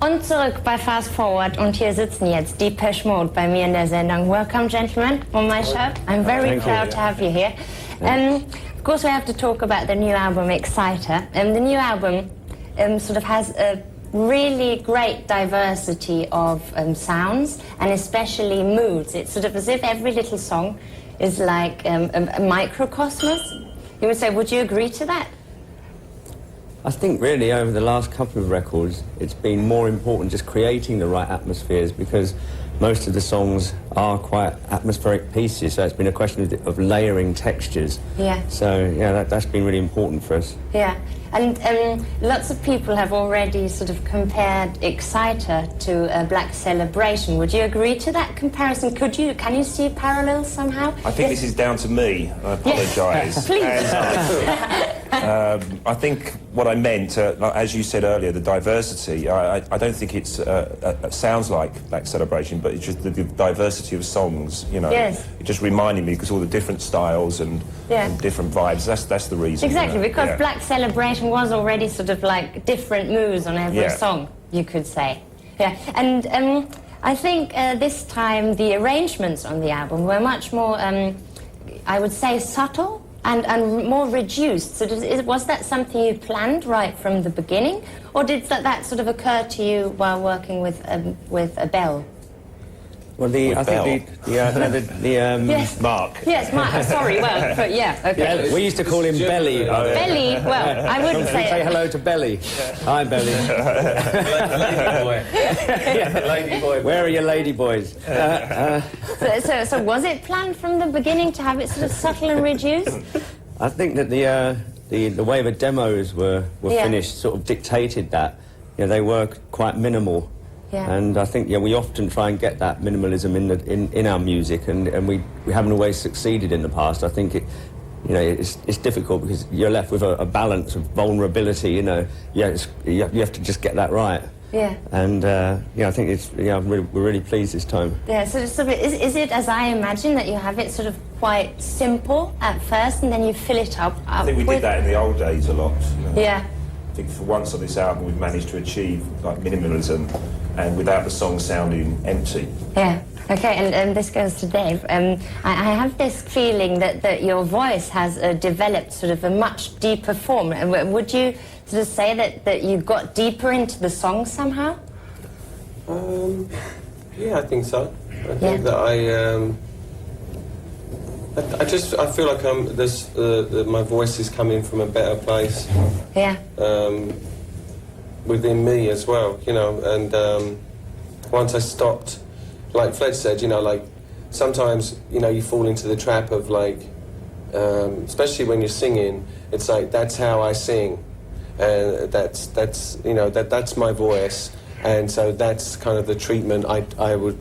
Und zurück bei Fast Forward und hier sitzen jetzt Depeche Mode bei mir in der Sendung. Welcome, gentlemen, on my show. I'm very proud to have you here. Of course, we have to talk about the new album, Exciter. The new album sort of has a really great diversity of sounds and especially moods. It's sort of as if every little song is like a microcosmos. You would say, would you agree to that? I think really over the last couple of records it's been more important just creating the right atmospheres, because most of the songs are quite atmospheric pieces, so it's been a question of layering textures. Yeah. So yeah, that's been really important for us. Yeah, and lots of people have already sort of compared Exciter to Black Celebration. Would you agree to that comparison? Can you see parallels somehow? I think this is down to me. I apologise. Yes. Please. I think what I meant, as you said earlier, the diversity. I don't think it sounds like Black Celebration, but it's just the diversity of songs. You know, yes. It just reminded me because all the different styles and different vibes. That's the reason. Exactly, you know? because Black Celebration was already sort of like different moves on every song, you could say. Yeah, and I think this time the arrangements on the album were much more, I would say, subtle. And more reduced. So was that something you planned right from the beginning, or did that sort of occur to you while working with Abel? Well, yes. Mark. Yes, Mark. Sorry. Well, but yeah. Okay. Yeah, we used to call him Belly. Belly. Well, I wouldn't say. Say hello to Belly. Hi, Belly. Lady boy. Lady boy. Where are your lady boys? So was it planned from the beginning to have it sort of subtle and reduced? I think that the way the demos were finished sort of dictated that. You know, they were quite minimal. Yeah. And I think we often try and get that minimalism in our music, and we haven't always succeeded in the past. I think it's difficult because you're left with a balance of vulnerability. You know, you have to just get that right. Yeah. And I think we're really pleased this time. Yeah. So is it as I imagine that you have it sort of quite simple at first, and then you fill it up? I think we did that in the old days a lot. You know? Yeah. I think for once on this album we've managed to achieve like minimalism and without the song sounding empty. Yeah. Okay, and this goes to Dave. I have this feeling that your voice has developed sort of a much deeper form. Would you sort of say that you got deeper into the song somehow? Yeah, I think so. I think that I feel like my voice is coming from a better place. Yeah. Within me as well, you know, and once I stopped, like Fred said, you know, like sometimes, you know, you fall into the trap of like, especially when you're singing, it's like that's how I sing, and that's you know that's my voice, and so that's kind of the treatment I would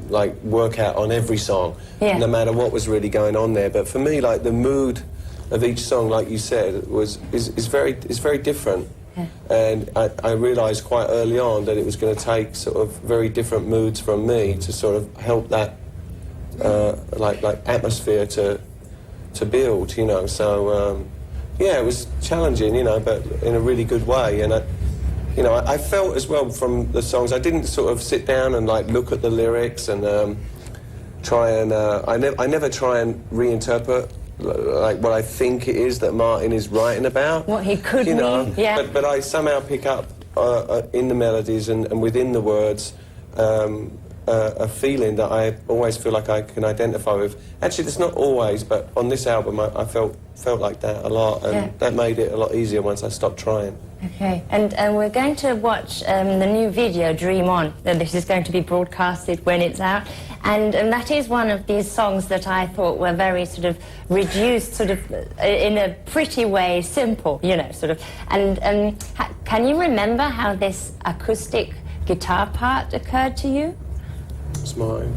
like work out on every song, no matter what was really going on there. But for me, like the mood of each song, like you said, is very different. Yeah. And I realised quite early on that it was going to take sort of very different moods from me to sort of help that like atmosphere to build, you know. So yeah, it was challenging, you know, but in a really good way. And I felt as well from the songs, I didn't sort of sit down and like look at the lyrics and try and I never try and reinterpret like what I think it is that Martin is writing about. What he could mean, yeah. But I somehow pick up in the melodies and within the words a feeling that I always feel like I can identify with. Actually, it's not always, but on this album I felt like that a lot, and that made it a lot easier once I stopped trying. Okay, and we're going to watch the new video, Dream On. This is going to be broadcasted when it's out. And that is one of these songs that I thought were very sort of reduced, sort of in a pretty way, simple, you know, sort of. And can you remember how this acoustic guitar part occurred to you? It's mine.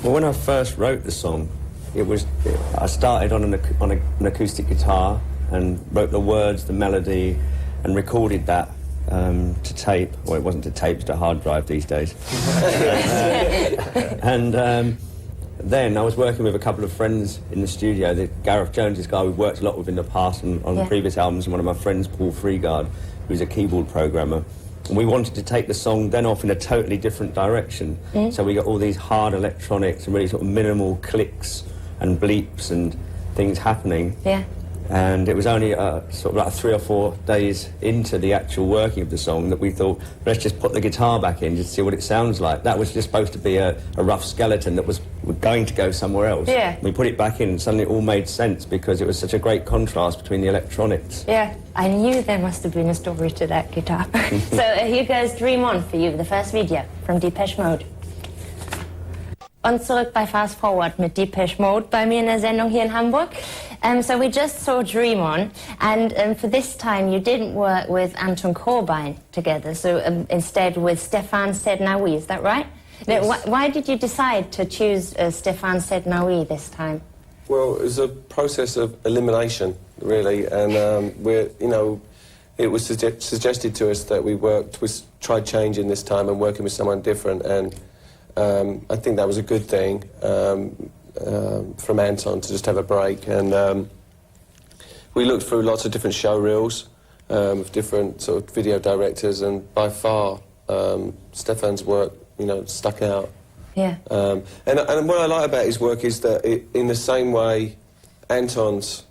Well, when I first wrote the song, I started on an acoustic guitar and wrote the words, the melody, and recorded that to tape. Well, it wasn't to tape, it's a hard drive these days. And then I was working with a couple of friends in the studio. Gareth Jones, this guy we've worked a lot with in the past on previous albums, and one of my friends, Paul Freegard, who's a keyboard programmer. And we wanted to take the song then off in a totally different direction. So we got all these hard electronics and really sort of minimal clicks and bleeps and things happening. Yeah. And it was only sort of like 3 or 4 days into the actual working of the song that we thought, let's just put the guitar back in just to see what it sounds like. That was just supposed to be a rough skeleton that was going to go somewhere else. Yeah. We put it back in and suddenly it all made sense because it was such a great contrast between the electronics. Yeah, I knew there must have been a story to that guitar. So here goes Dream On for you, the first video from Depeche Mode. Und zurück bei Fast Forward mit Depeche Mode bei mir in der Sendung hier in Hamburg. So we just saw Dream On, and for this time you didn't work with Anton Corbijn together, so instead with Stéphane Sednaoui, is that right? Yes. Now, why did you decide to choose Stéphane Sednaoui this time? Well, it was a process of elimination, really, and it was suggested to us that we tried changing this time and working with someone different, and I think that was a good thing from Anton to just have a break. And we looked through lots of different show reels of different sort of video directors, and by far Stéphane's work, stuck out. Yeah. And what I like about his work is that in the same way Anton's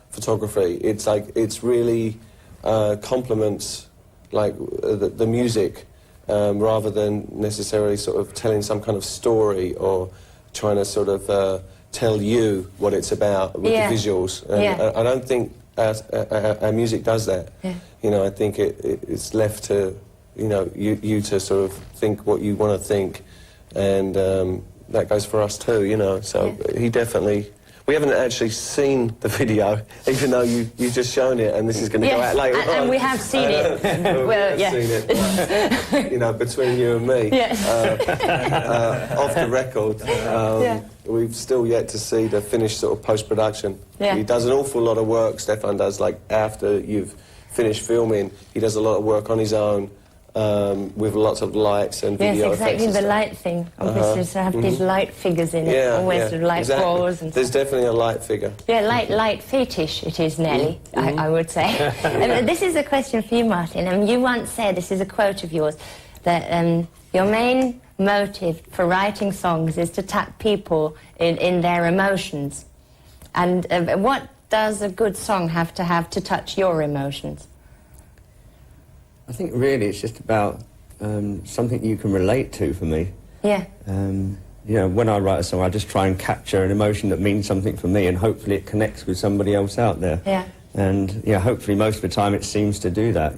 photography, it's really complements the music. Rather than necessarily sort of telling some kind of story or trying to sort of tell you what it's about with the visuals. And I don't think our music does that. Yeah. I think it's left to, you to sort of think what you want to think, and that goes for us too, So he definitely... We haven't actually seen the video, even though you've just shown it, and this is going to go out later on. And we have seen it. Well, yeah. Seen it, but, between you and me, off the record, we've still yet to see the finished sort of post-production. Yeah. He does an awful lot of work, Stéphane does, after you've finished filming, he does a lot of work on his own, with lots of lights and video effects. Yes, exactly, the light thing. Obviously, so have these light figures in it, always with light balls and There's stuff. definitely a light figure. Yeah, light fetish it is, Nelly, I would say. This is a question for you, Martin. You once said, this is a quote of yours, that your main motive for writing songs is to tap people in their emotions. And what does a good song have to touch your emotions? I think really it's just about something you can relate to for me. Yeah. When I write a song, I just try and capture an emotion that means something for me, and hopefully it connects with somebody else out there. Yeah. And hopefully most of the time it seems to do that.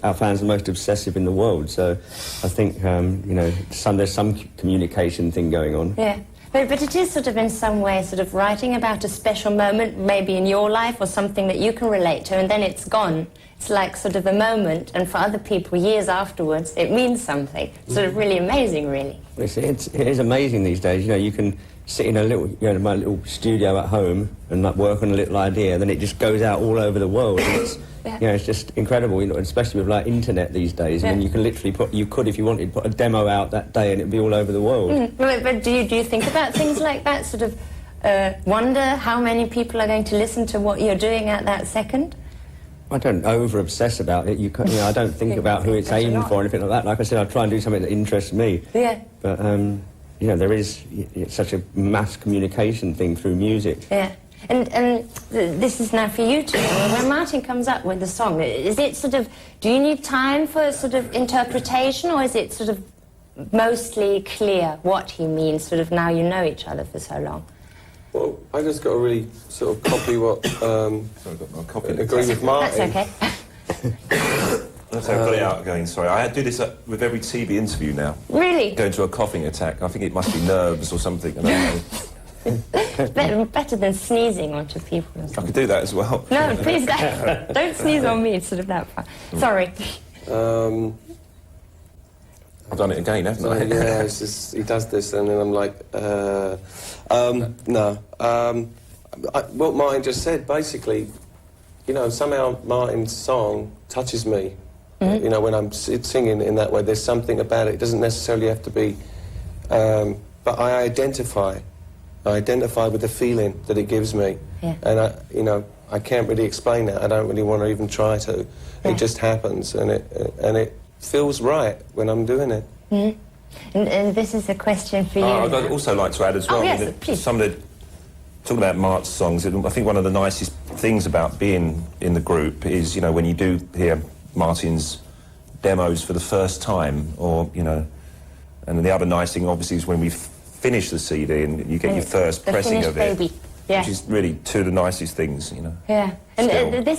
Our fans are the most obsessive in the world, so I think there's some communication thing going on. Yeah. But it is sort of in some way sort of writing about a special moment maybe in your life or something that you can relate to, and then it's gone. It's like sort of a moment, and for other people years afterwards it means something. It's sort of really amazing, really. It is amazing these days. You can sit in my little studio at home and work on a little idea, then it just goes out all over the world. And it's, it's just incredible, especially with internet these days. I mean, you can literally if you wanted, put a demo out that day and it'd be all over the world. But do you think about things like that, sort of wonder how many people are going to listen to what you're doing at that second? I don't over-obsess about it. I don't think about who it's aimed for or anything like that. Like I said, I try and do something that interests me. Yeah. But, there is such a mass communication thing through music. Yeah. And this is now for you two. When Martin comes up with a song, is it sort of... Do you need time for sort of interpretation, or is it sort of mostly clear what he means, sort of now you know each other for so long? Well, I just got to really sort of copy what... agree with Martin. That's okay. I've got it out again, sorry. I do this with every TV interview now. Really? Going to a coughing attack. I think it must be nerves or something. I don't know. Better than sneezing onto people or something. I could do that as well. No, please don't sneeze on me. It's sort of that fun. Sorry. I've done it again, haven't I? Yeah, it's just, he does this and then I'm like, no. What Martin just said, basically, somehow Martin's song touches me. When I'm singing in that way, there's something about it. It doesn't necessarily have to be, but I identify with the feeling that it gives me. Yeah. And I can't really explain that. I don't really want to even try to. Yeah. It just happens, and feels right when I'm doing it. And this is a question for you. I'd also like to add as well, yes, please. some of the, talking about Mark's songs, I think one of the nicest things about being in the group is, you know, when you do hear Martin's demos for the first time, or, you know, and then the other nice thing obviously is when we finish the CD and you get your first pressing of it, baby. Yeah. which is really two of the nicest things, you know. Yeah, and this is